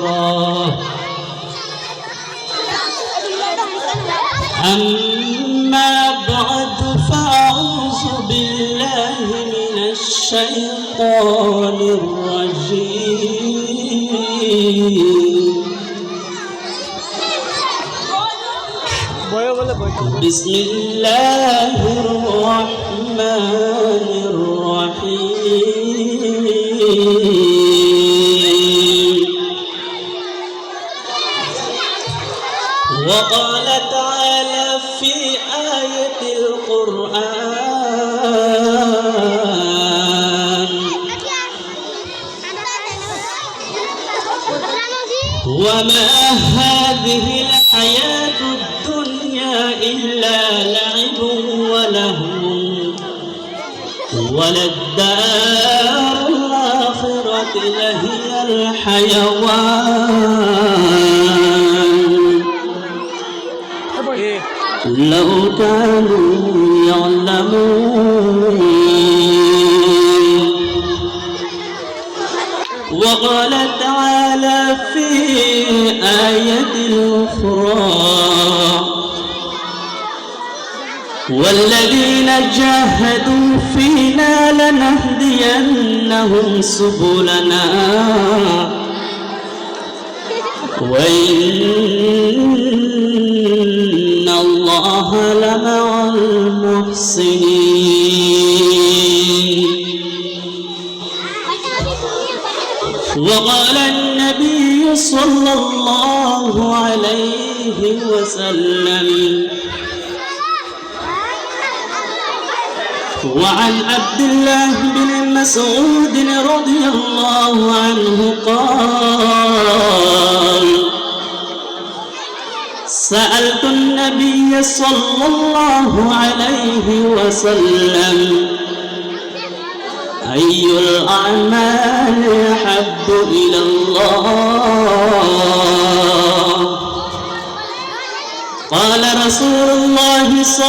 ذكراه. أما بعد فأعوذ بالله من الشيطان الرجيم. بسم الله الرحمن الرحيم. وقال تعالى في آية القرآن: وما هذه الحياة الدنيا إلا لعب ولهو وللدار الآخرة لهي الحيوان لو كانوا يعلمون. وقال تعالى في آية أخرى: والذين جاهدوا فينا لنهدينهم سبلنا وإن الله لمع المحسنين. وقال النبي صلى الله عليه وسلم: وعن عبد الله بن مسعود رضي الله عنه قال: سألت النبي صلى الله عليه وسلم: أي الأعمال أحب إلى الله؟ قال رسول الله صلى